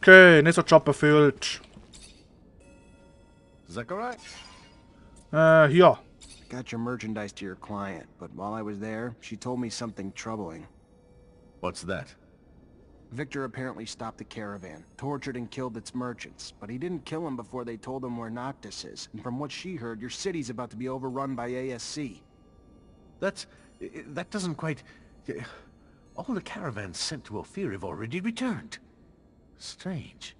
Okay, nächster Job erfüllt. Zachariah? Hier. Got your merchandise to your client, but while I was there, she told me something troubling. What's that? Victor apparently stopped the caravan, tortured and killed its merchants, but he didn't kill them before they told him where Noctis is, and from what she heard, your city's about to be overrun by ASC. That doesn't quite... All the caravans sent to Ophir have already returned. Strange.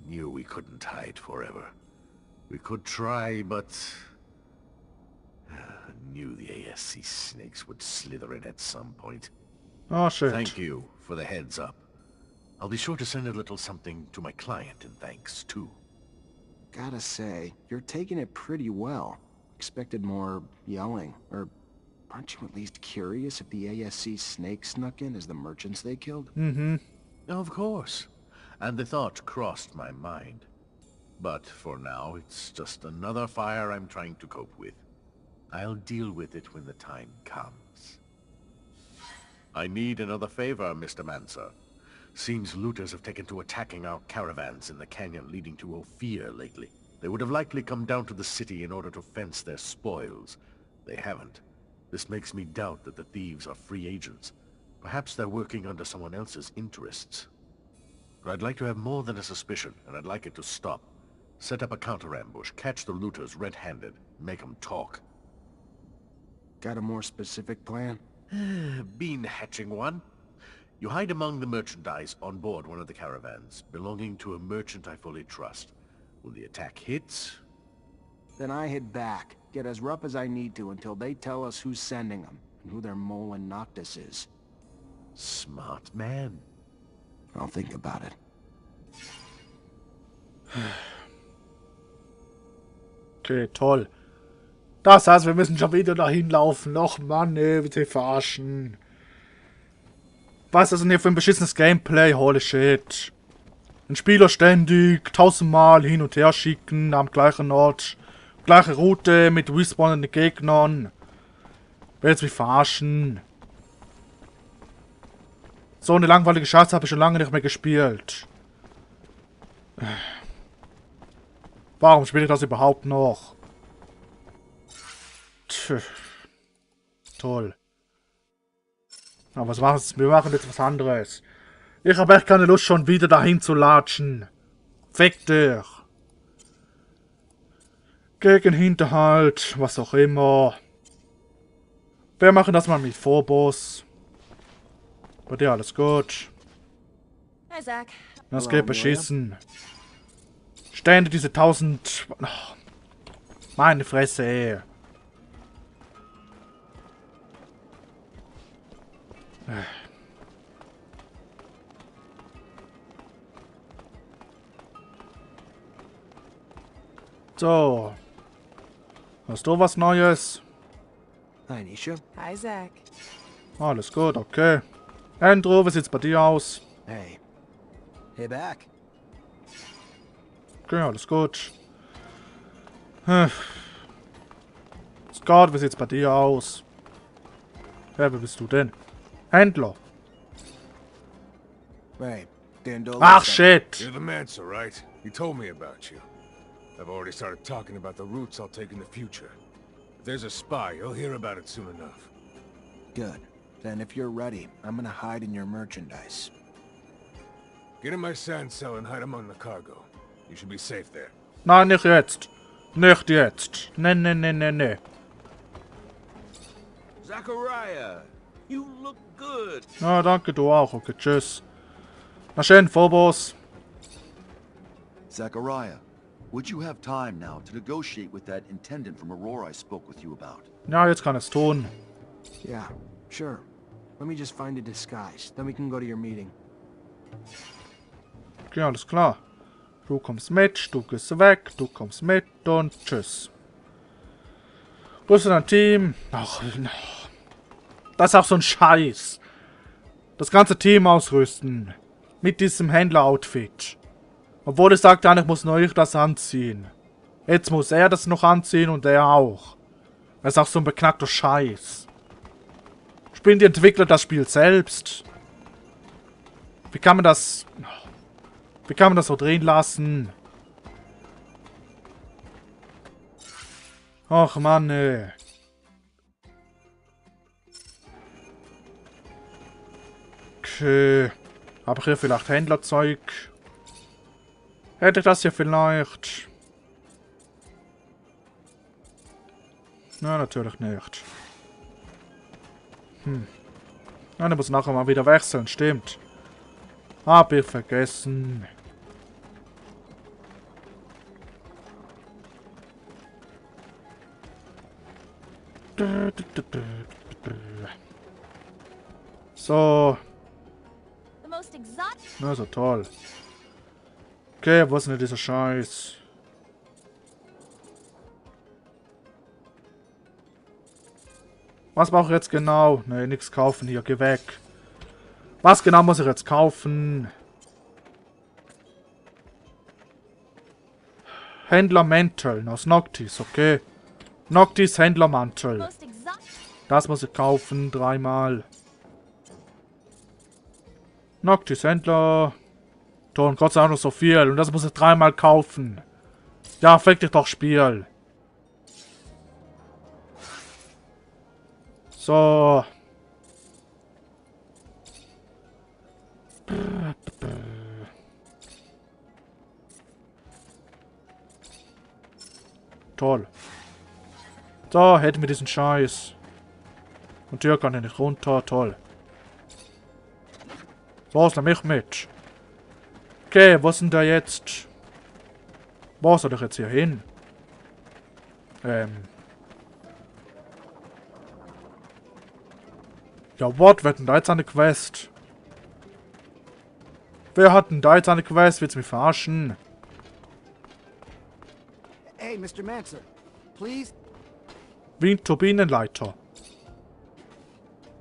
Knew we couldn't hide forever. We could try, but... Knew the ASC snakes would slither in at some point. Oh, shit. Thank you for the heads up. I'll be sure to send a little something to my client in thanks, too. Gotta say, you're taking it pretty well. Expected more yelling, or aren't you at least curious if the ASC snakes snuck in as the merchants they killed? Mhm. Of course. And the thought crossed my mind. But for now, it's just another fire I'm trying to cope with. I'll deal with it when the time comes. I need another favor, Mr. Mancer. Seems looters have taken to attacking our caravans in the canyon leading to Ophir lately. They would have likely come down to the city in order to fence their spoils. They haven't. This makes me doubt that the thieves are free agents. Perhaps they're working under someone else's interests. But I'd like to have more than a suspicion, and I'd like it to stop. Set up a counter-ambush, catch the looters red-handed, make them talk. Got a more specific plan? Been hatching one. You hide among the merchandise on board one of the caravans, belonging to a merchant I fully trust. When the attack hits... Then I head back, get as rough as I need to until they tell us who's sending them, and who their mole in Noctis is. Smart man. I'll think about it. Okay, toll. Das heißt, wir müssen schon wieder dahin laufen. Och Mann, ey, bitte verarschen. Was ist das denn hier für ein beschissenes Gameplay? Holy shit. Den Spieler ständig 1000-mal hin und her schicken, am gleichen Ort. Gleiche Route mit respawnenden Gegnern. Willst mich verarschen? So eine langweilige Scheiße habe ich schon lange nicht mehr gespielt. Warum spiele ich das überhaupt noch? Tch. Toll. Aber was machen wir? Wir machen jetzt was anderes. Ich habe echt keine Lust, schon wieder dahin zu latschen. Fick dich. Gegen Hinterhalt, was auch immer. Wir machen das mal mit Phobos. Bei dir alles gut. Hi, Zach. Das geht beschissen. Ständig diese 1000... Oh, meine Fresse, ey. So. Hast du was Neues? Hi, Nisha. Hi, Zach. Alles gut, okay. Andrew, wie sieht's bei dir aus? Hey. Hey, back. Okay, alles gut. Scott, wie sieht's bei dir aus? Ja, wer bist du denn? Händler. Right. Dandolo. Ach, shit. You're the Mancer, right? You told me about you. I've already started talking about the routes I'll take in the future. If there's a spy, you'll hear about it soon enough. Good. Then if you're ready, I'm gonna hide in your merchandise. Get in my sand cell and hide among the cargo. You should be safe there. Nein, nicht jetzt. Nicht jetzt. Ne, ne, ne, ne, ne. Zachariah, you look good. Na, danke, du auch. Okay, tschüss. Na schön, Phobos. Zachariah, would you have time now to negotiate with that intendant from Aurora I spoke with you about? Ja, jetzt kann es tun. Yeah, sure. Let me just find a disguise, then we can go to your meeting. Okay, alles klar. Du kommst mit, du gehst weg, du kommst mit und tschüss. Wo ist denn dein Team? Ach, das ist auch so ein Scheiß. Das ganze Team ausrüsten. Mit diesem Händler-Outfit. Obwohl er sagt, ich muss nur ich das anziehen. Jetzt muss er das noch anziehen und er auch. Das ist auch so ein beknackter Scheiß. Spielen die Entwickler das Spiel selbst? Wie kann man das... Wie kann man das so drehen lassen? Ach Mann, ey. Okay. Habe ich hier vielleicht Händlerzeug? Hätte ich das hier vielleicht? Na, natürlich nicht. Ja, ich muss nachher mal wieder wechseln, stimmt. Hab ich vergessen. So. The most exotic. Na, so toll. Okay, wo ist denn dieser Scheiß? Was brauche ich jetzt genau? Ne, nichts kaufen hier, geh weg. Was genau muss ich jetzt kaufen? Händlermänteln aus Noctis, okay. Noctis Händlermantel. Most exotic. Das muss ich kaufen, 3-mal. Noctis Händler. Ton, Gott sei Dank noch so viel. Und das muss ich 3-mal kaufen. Ja, fick dich doch, Spiel. So. Toll. So, hätten wir diesen Scheiß. Und hier kann er nicht runter. Toll. So, nimm mich mit. Okay, wo ist denn der jetzt? Wo soll ich jetzt hier hin? Ja, what? Wer hat denn da jetzt eine Quest? Wer hat denn da jetzt eine Quest? Willst du mich verarschen? Hey, Mr. Mancer, please? Windturbinenleiter.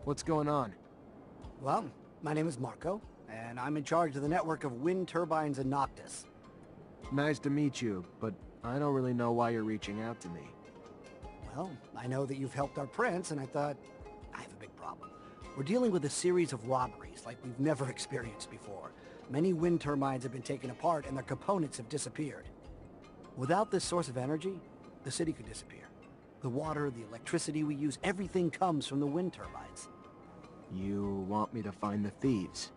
What's going on? Well, my name is Marco, and I'm in charge of the network of wind turbines in Noctis. Nice to meet you, but I don't really know why you're reaching out to me. Well, I know that you've helped our prince, and I thought, I have a big problem. We're dealing with a series of robberies like we've never experienced before. Many wind turbines have been taken apart, and their components have disappeared. Without this source of energy, the city could disappear. The water, the electricity we use, everything comes from the wind turbines. You want me to find the thieves?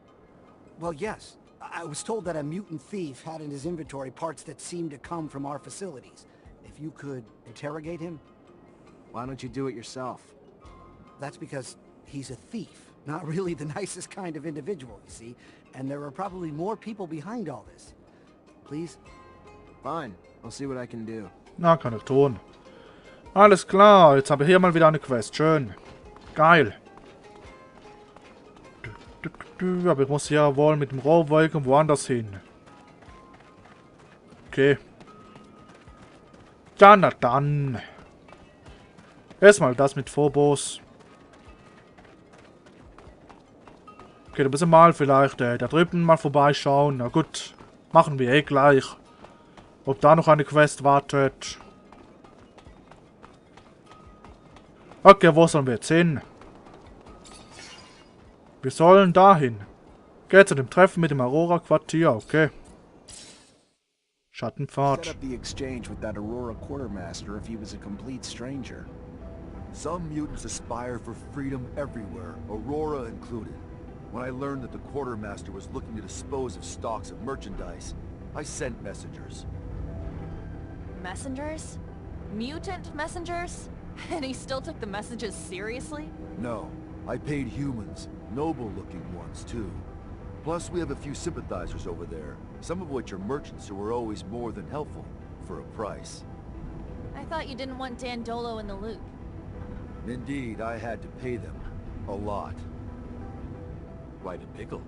Well, yes. I was told that a mutant thief had in his inventory parts that seemed to come from our facilities. If you could interrogate him? Why don't you do it yourself? That's because he's a thief. Not really the nicest kind of individual, you see. And there are probably more people behind all this. Please? Fine. I'll see what I can do. Na, kann ich tun. Alles klar, jetzt habe ich hier mal wieder eine Quest. Schön. Geil. Aber ich muss ja wohl mit dem Rohrwolken woanders hin. Okay. Ja, na dann. Erstmal das mit Phobos. Okay, da müssen wir mal vielleicht da drüben mal vorbeischauen. Na gut, machen wir eh gleich. Ob da noch eine Quest wartet. Okay, wo sollen wir jetzt hin? Wir sollen dahin. Geht zu dem Treffen mit dem Aurora-Quartier, okay. Schattenpfad. Set up the exchange with that Aurora quartermaster if he was a complete stranger. Some mutants aspire for freedom everywhere, Aurora included. When I learned that the quartermaster was looking to dispose of stocks of merchandise, I sent messengers. Messengers? Mutant messengers? And he still took the messages seriously? No, I paid humans, noble-looking ones too. Plus we have a few sympathizers over there, some of which are merchants who are always more than helpful, for a price. I thought you didn't want Dandolo in the loop. Indeed, I had to pay them. A lot. Quite a pickle.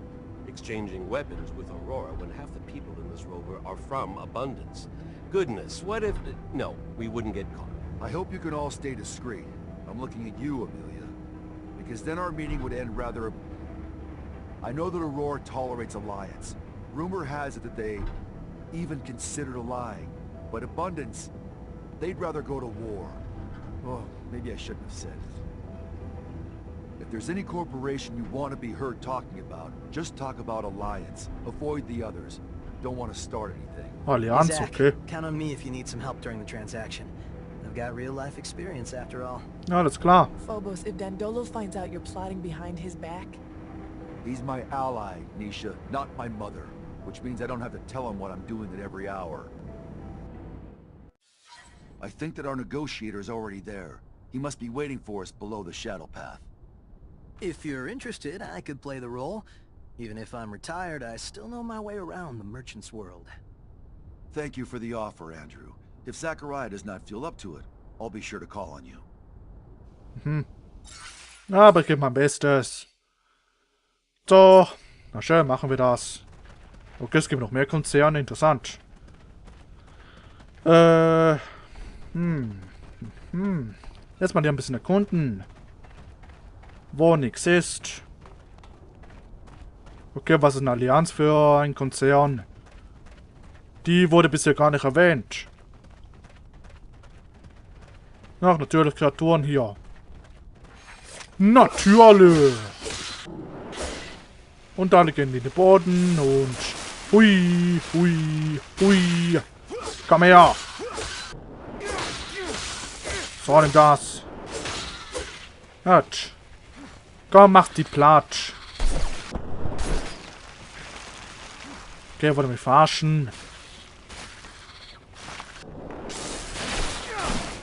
Exchanging weapons with Aurora when half the people in this rover are from Abundance. Goodness, what if... No, we wouldn't get caught. I hope you can all stay discreet. I'm looking at you, Amelia. Because then our meeting would end rather... I know that Aurora tolerates alliance. Rumor has it that they even considered allying. But Abundance, they'd rather go to war. Oh, maybe I shouldn't have said it. If there's any corporation you want to be heard talking about, just talk about alliance. Avoid the others. Don't want to start anything. Allianz, Zach, okay. count on me if you need some help during the transaction. I've got real-life experience after all. Ja, alles klar. Phobos, if Dandolo finds out you're plotting behind his back... He's my ally, Nisha, not my mother. Which means I don't have to tell him what I'm doing at every hour. I think that our negotiator's already there. He must be waiting for us below the shadow path. If you're interested, I could play the role. Even if I'm retired, I still know my way around the merchant's world. Thank you for the offer, Andrew. If Zachariah does not feel up to it, I'll be sure to call on you. Aber ich gebe mein Bestes. So, na schön, machen wir das. Okay, es gibt noch mehr Konzerne, interessant. Jetzt mal hier ein bisschen erkunden. Wo nichts ist. Okay, was ist eine Allianz für ein Konzern? Die wurde bisher gar nicht erwähnt. Ach, natürlich Kreaturen hier. Natürlich! Und alle gehen in den Boden und... Hui, hui, hui. Komm her! So, nimm das. Hört. Komm, mach die platt. Okay, wollte mich verarschen.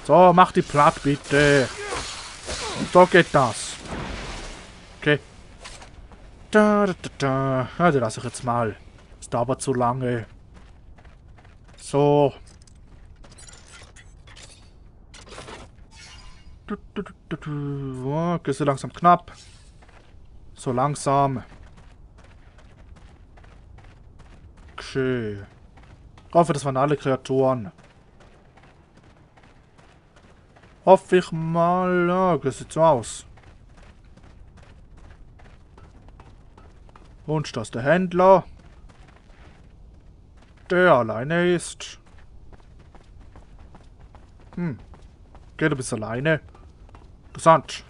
So, mach die platt, bitte. So geht das. Okay. Da. Ja, die lasse ich jetzt mal. Das dauert zu lange. So. Okay, so langsam knapp. So langsam. Okay. Ich hoffe, das waren alle Kreaturen. Hoffe ich mal. Ja, das sieht so aus. Und das ist der Händler. Der alleine ist. Okay, du bist alleine. Interessant.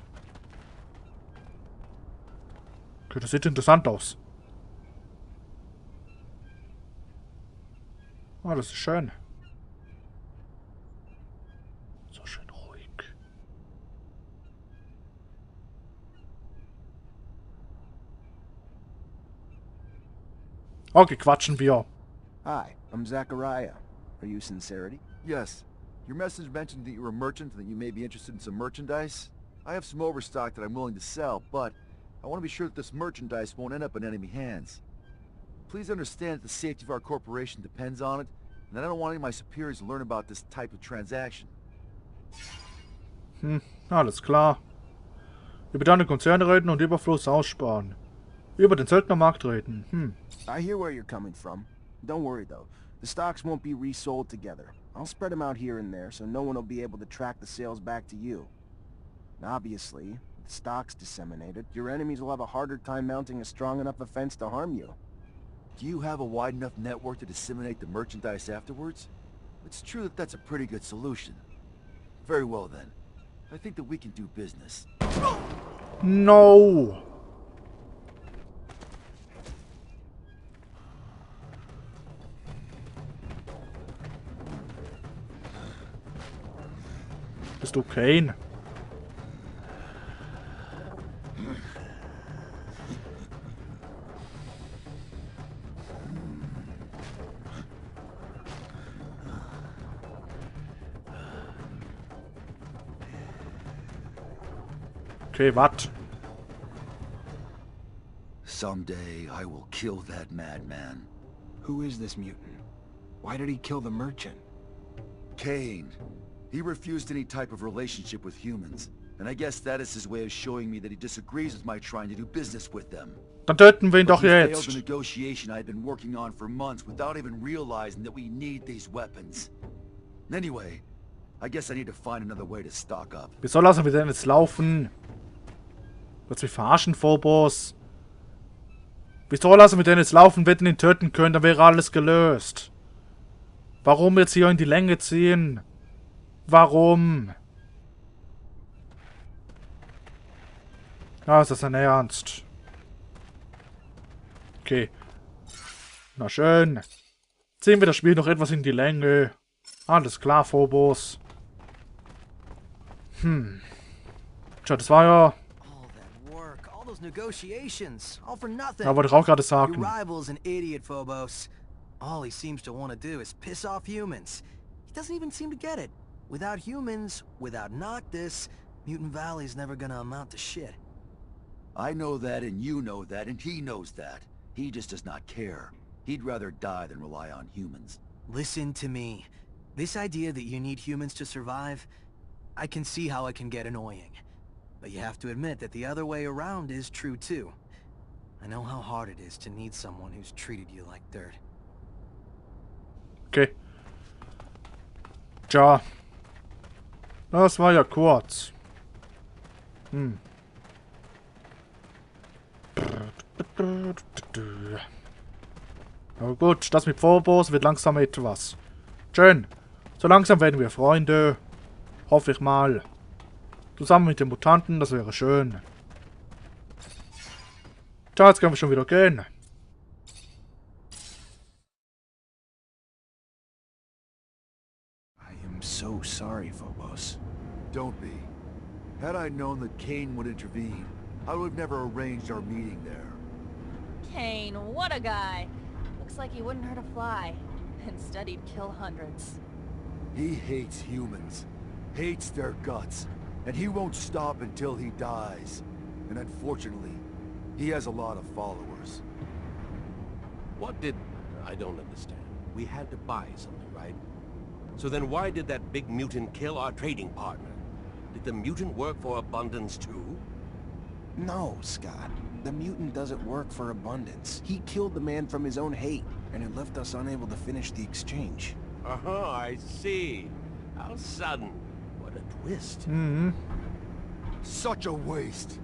Okay, das sieht interessant aus. Ah, das ist schön. So schön ruhig. Okay, quatschen wir. Hi, I'm Zachariah. Are you Sincerity? Yes. Your message mentioned that you're a merchant and that you may be interested in some merchandise. I have some overstock that I'm willing to sell, but I want to be sure that this merchandise won't end up in enemy hands. Please understand that the safety of our corporation depends on it, and that I don't want any of my superiors to learn about this type of transaction. Alles klar. Über deine Konzerne reden und Überfluss aussparen. Über den Söldnermarkt reden. I hear where you're coming from. Don't worry though. The stocks won't be resold together. I'll spread them out here and there so no one will be able to track the sales back to you. And obviously, with the stocks disseminated, your enemies will have a harder time mounting a strong enough offense to harm you. Do you have a wide enough network to disseminate the merchandise afterwards? It's true that that's a pretty good solution. Very well then. I think that we can do business. No! Bist du Kane? Okay, what? Someday I will kill that madman. Who is this mutant? Why did he kill the merchant? Kane. He refused any type of relationship with humans. And I guess that is his way of showing me that he disagrees with my trying to do business with them. Dann töten wir ihn doch He failed jetzt. the negotiation I had been working on for months without even realizing that we need these weapons. Anyway, I guess I need to find another way to stock up. Wieso lassen wir denn jetzt laufen? Willst du mich verarschen, Phobos? Wieso lassen wir denn jetzt laufen, wenn wir ihn töten können, dann wäre alles gelöst. Warum jetzt hier in die Länge ziehen? Warum? Ah, ist das dein Ernst? Okay. Na schön. Ziehen wir das Spiel noch etwas in die Länge. Alles klar, Phobos. Tja, das war ja... Ja, wollte ich auch gerade sagen. Your rival's an idiot, Phobos. All he seems to want to do is piss off humans. He doesn't even seem to get it. Without humans, without Noctis, Mutant Valley's never gonna amount to shit. I know that, and you know that, and he knows that. He just does not care. He'd rather die than rely on humans. Listen to me. This idea that you need humans to survive, I can see how it can get annoying. But you have to admit that the other way around is true too. I know how hard it is to need someone who's treated you like dirt. Okay. Tja. Das war ja kurz. Aber gut, das mit Phobos wird langsam etwas. Schön. So langsam werden wir Freunde. Hoffe ich mal. Zusammen mit den Mutanten, das wäre schön. Tja, jetzt können wir schon wieder gehen. I am so sorry, Phobos. Don't be. Had I known that Kane would intervene, I would have never arranged our meeting there. Kane, what a guy. Looks like he wouldn't hurt a fly. Instead, he'd kill hundreds. He hates humans, hates their guts, and he won't stop until he dies. And unfortunately, he has a lot of followers. What did... I don't understand. We had to buy something, right? So then why did that big mutant kill our trading partner? Did the mutant work for Abundance too? No, Scott. The mutant doesn't work for Abundance. He killed the man from his own hate, and it left us unable to finish the exchange. Uh-huh, I see. How sudden. What a twist. Such a waste.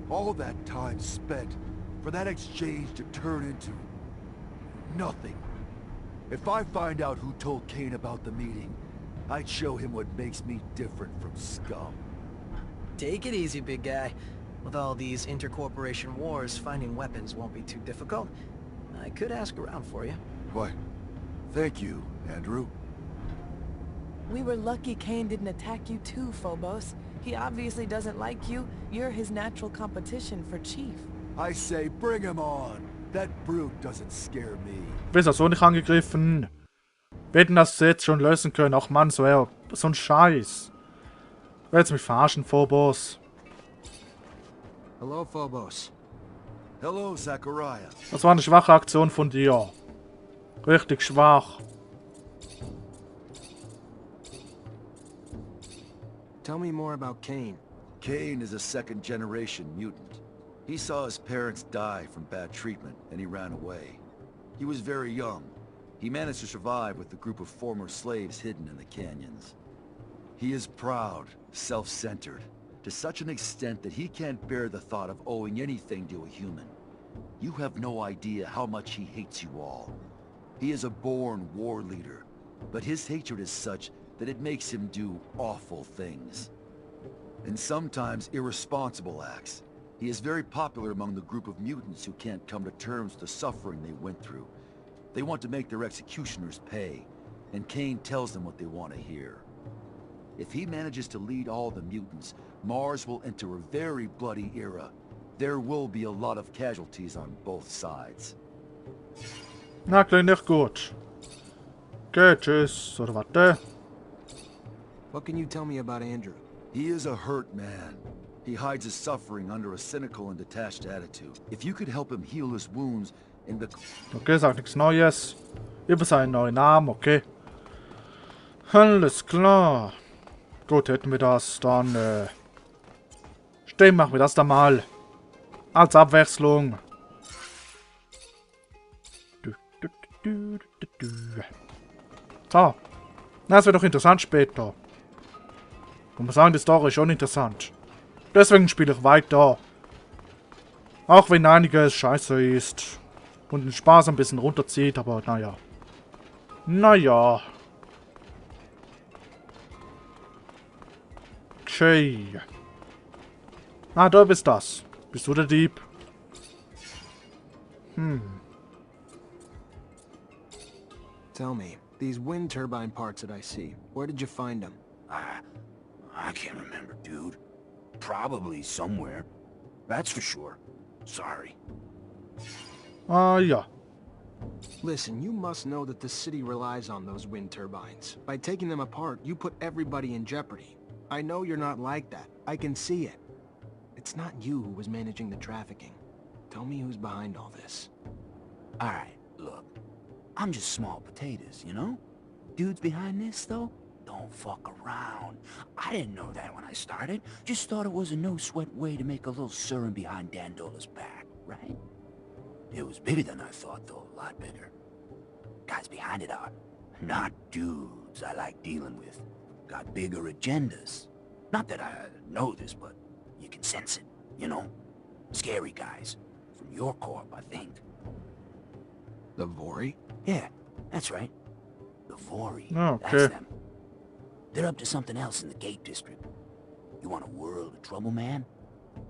All that time spent for that exchange to turn into... nothing. If I find out who told Kane about the meeting, I'd show him what makes me different from scum. Take it easy, big guy. With all these intercorporation wars, finding weapons won't be too difficult. I could ask around for you. Why, thank you, Andrew. We were lucky Kane didn't attack you too, Phobos. He obviously doesn't like you. You're his natural competition for Chief. I say bring him on. That brute doesn't scare me. Wieso so nicht angegriffen? Wir hätten das jetzt schon lösen können. Ach Mann, so ein Scheiß. Willst du mich verarschen, Phobos? Hello, Phobos. Hello, Zachariah. Das war eine schwache Aktion von dir. Richtig schwach. Tell me more about Kane. Kane is a second-generation mutant. He saw his parents die from bad treatment, and he ran away. He was very young. He managed to survive with a group of former slaves hidden in the canyons. He is proud, self-centered, to such an extent that he can't bear the thought of owing anything to a human. You have no idea how much he hates you all. He is a born war leader, but his hatred is such that it makes him do awful things. And sometimes irresponsible acts. He is very popular among the group of mutants who can't come to terms with the suffering they went through. They want to make their executioners pay, and Kane tells them what they want to hear. If he manages to lead all the mutants, Mars will enter a very bloody era. There will be a lot of casualties on both sides. Na, klingt nicht gut. Okay, tschüss. Oder warte. What can you tell me about Andrew? He is a hurt man. He hides his suffering under a cynical and detached attitude. If you could help him heal his wounds and become... Okay, sag nichts Neues. Über seinen neuen Namen, okay. Alles klar. Gut, hätten wir das dann, Stimmt, machen wir das dann mal. Als Abwechslung. So. Das wird doch interessant später. Ich muss sagen, die Story ist schon interessant. Deswegen spiele ich weiter. Auch wenn einiges scheiße ist. Und den Spaß ein bisschen runterzieht, aber naja. Naja. Okay. Ah, du bist das. Bist du der Dieb? Tell me, these wind turbine parts that I see, where did you find them? I can't remember, dude. Probably somewhere. That's for sure. Sorry. Ja. Listen, you must know that the city relies on those wind turbines. By taking them apart, you put everybody in jeopardy. I know you're not like that. I can see it. It's not you who was managing the trafficking. Tell me who's behind all this. Alright, look. I'm just small potatoes, you know? Dudes behind this, though? Don't fuck around. I didn't know that when I started. Just thought it was a no-sweat way to make a little serum behind Dan Dola's back, right? It was bigger than I thought, though. A lot bigger. Guys behind it are not dudes I like dealing with. Got bigger agendas. Not that I know this, but you can sense it, you know? Scary guys. From your corp, I think. The Vori? Yeah, that's right. The Vori. Okay. That's them. They're up to something else in the Gate District. You want a world of trouble, man?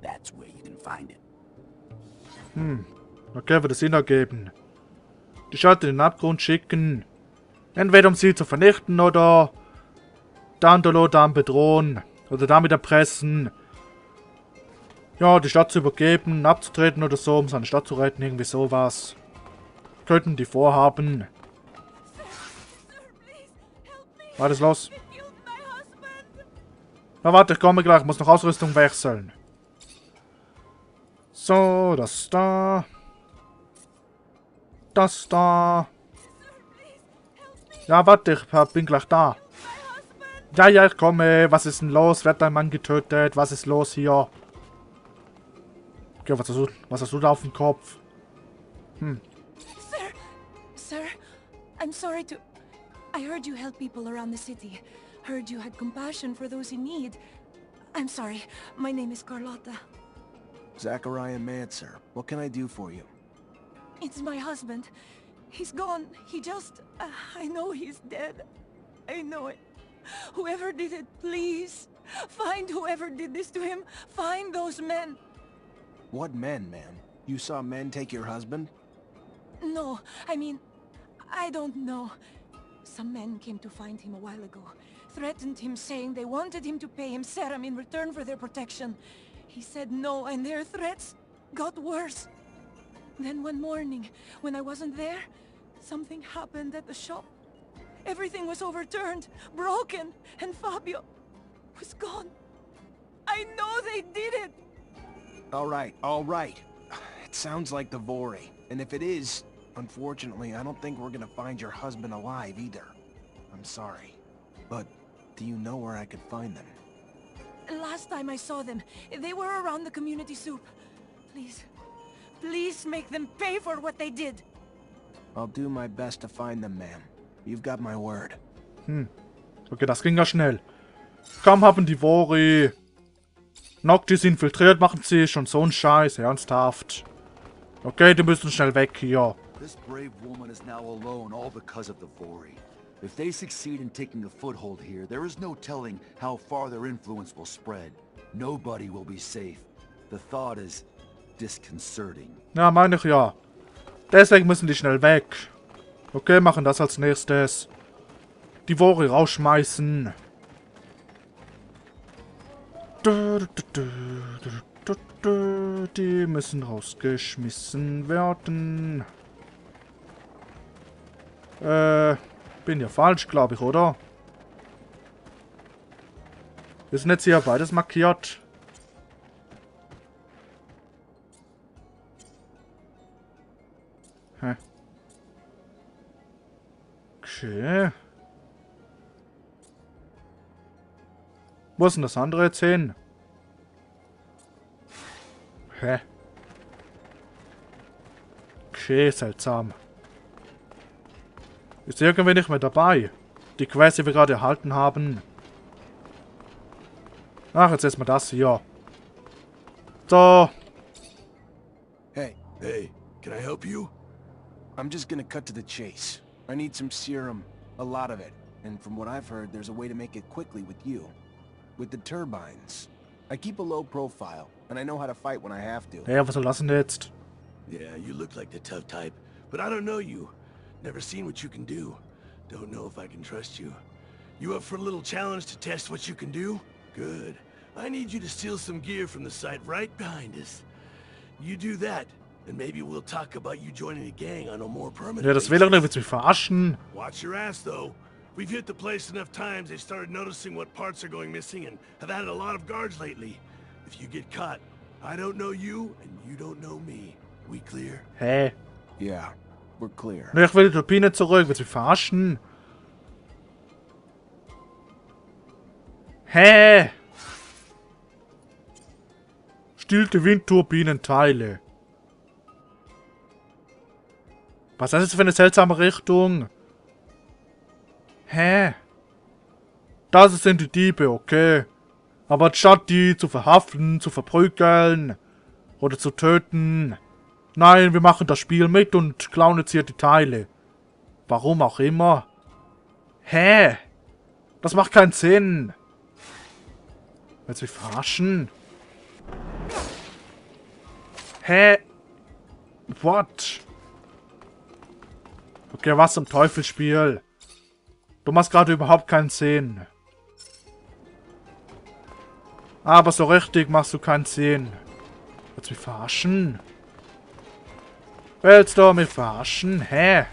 That's where you can find it. Okay, wird es Sinn ergeben. Die Stadt in den Abgrund schicken. Entweder um sie zu vernichten oder Dandolo dann bedrohen. Oder damit erpressen. Ja, die Stadt zu übergeben, abzutreten oder so, um seine Stadt zu retten. Irgendwie sowas. Könnten die vorhaben. Was ist los? Na warte, ich komme gleich. Ich muss noch Ausrüstung wechseln. So, das da. Das da. Ja, warte, ich bin gleich da. Ja, ich komme. Was ist denn los? Wird ein Mann getötet? Was ist los hier? Okay, was hast du da auf dem Kopf? Sir, I'm sorry to... I heard you help people around the city. Heard you had compassion for those in need. I'm sorry. My name is Carlotta. Zachariah Mancer. What can I do for you? It's my husband. He's gone. He just... I know he's dead. I know it. Whoever did it, please. Find whoever did this to him. Find those men. What men, ma'am? You saw men take your husband? No, I mean... I don't know. Some men came to find him a while ago. Threatened him, saying they wanted him to pay him serum in return for their protection. He said no, and their threats got worse. Then one morning, when I wasn't there, something happened at the shop. Everything was overturned, broken, and Fabio was gone. I know they did it! All right. It sounds like the Vori. And if it is, unfortunately, I don't think we're gonna find your husband alive either. I'm sorry. But do you know where I could find them? Last time I saw them, they were around the community soup. Please make them pay for what they did. I'll do my best to find them, ma'am. You've got my word. Okay, das ging ja schnell. Kaum haben die Vori Noctis infiltriert, machen sie schon so einen Scheiß, ernsthaft. Okay, die müssen schnell weg hier. This brave woman is now alone, all because of the Vori. If they succeed in taking a foothold here, there is no telling how far their influence will spread. Nobody will be safe. The thought is disconcerting. Ja, meine ich ja. Deswegen müssen die schnell weg. Okay, machen das als nächstes. Die Vori rausschmeißen. Die müssen rausgeschmissen werden. Bin ja falsch, glaube ich, oder? Wir sind jetzt hier beides markiert. Hä? Okay. Wo ist denn das andere jetzt hin? Hä? Okay, seltsam. Ist irgendwie nicht mehr dabei. Die Quest, die wir gerade erhalten haben. Ach, jetzt erstmal das hier. So. Hey, can I help you? I'm just gonna cut to the chase. I need some serum, a lot of it. And from what I've heard, there's a way to make it quickly with you. With the turbines. I keep a low profile, and I know how to fight when I have to. Ja, was soll das denn jetzt? Yeah, you look like the tough type, but I don't know you. Never seen what you can do. Don't know if I can trust you. You up for a little challenge to test what you can do? Good. I need you to steal some gear from the site right behind us. You do that, and maybe we'll talk about you joining a gang on a more permanent Ja, das will doch nicht, willst du mich verarschen? Watch your ass, though. We've hit the place enough times they've started noticing what parts are going missing and have added a lot of guards lately. If you get caught, I don't know you and you don't know me. We clear? Hä? Yeah, we're clear. Ne, ich will die Turbine zurück, willst du mich verarschen? Hä? Stillte Windturbinenteile. Was ist das für eine seltsame Richtung? Hä? Das sind die Diebe, okay. Aber statt die zu verhaften, zu verprügeln oder zu töten, nein, wir machen das Spiel mit und klauen jetzt hier die Teile. Warum auch immer. Hä? Das macht keinen Sinn. Willst du mich verarschen? Hä? What? Okay, was zum Teufelsspiel? Du machst gerade überhaupt keinen Sinn. Aber so richtig machst du keinen Sinn. Willst du mich verarschen? Willst du mich verarschen? Hä?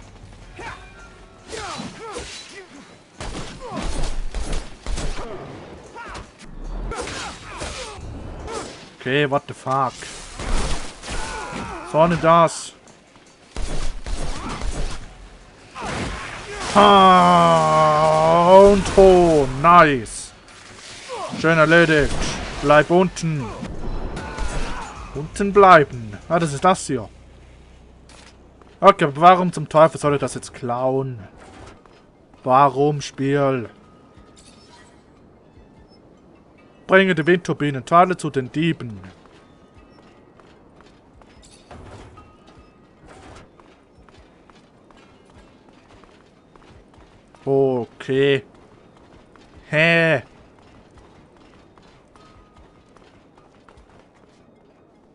Okay, what the fuck? So nicht das. Und oh, nice. Schön erledigt. Bleib unten. Unten bleiben. Ah, das ist das hier. Okay, aber warum zum Teufel soll ich das jetzt klauen? Warum, Spiel? Bringe die Windturbinenteile zu den Dieben. Okay. Hä?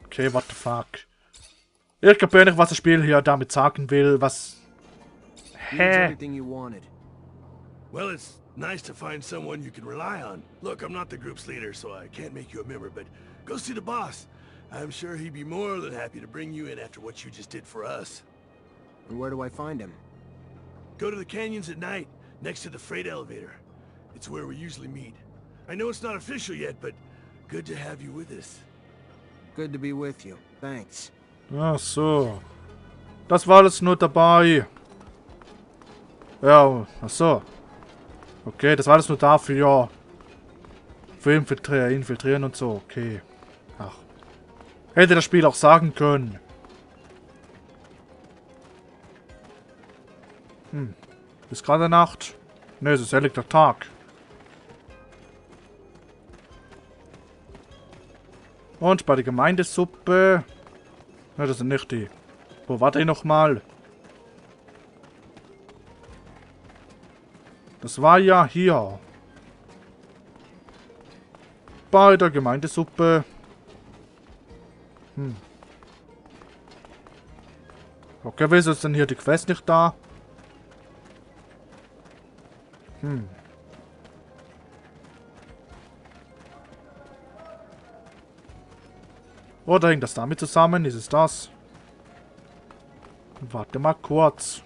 Okay, what the fuck? Ich kapiere nicht, was das Spiel hier damit sagen will, was... Hä? Well, it's nice to find someone you can rely on. Look, I'm not the group's leader, so I can't make you a member, but go see the boss. I'm sure he'd be more than happy to bring you in after what you just did for us. And where do I find him? Go to the canyons at night, next to the freight elevator. It's where we usually meet. I know it's not official yet, but good to have you with us. Good to be with you. Thanks. Ach so. Das war alles nur dabei. Ja, ach so. Okay, das war alles nur dafür, ja. Für infiltrieren und so, okay. Ach. Hätte das Spiel auch sagen können. Ist gerade Nacht? Ne, es ist helllichter Tag. Und bei der Gemeindesuppe... Ne, das sind nicht die. Wo war die nochmal? Das war ja hier. Bei der Gemeindesuppe. Okay, wieso ist denn hier die Quest nicht da? Oder hängt das damit zusammen? Ist es das? Warte mal kurz.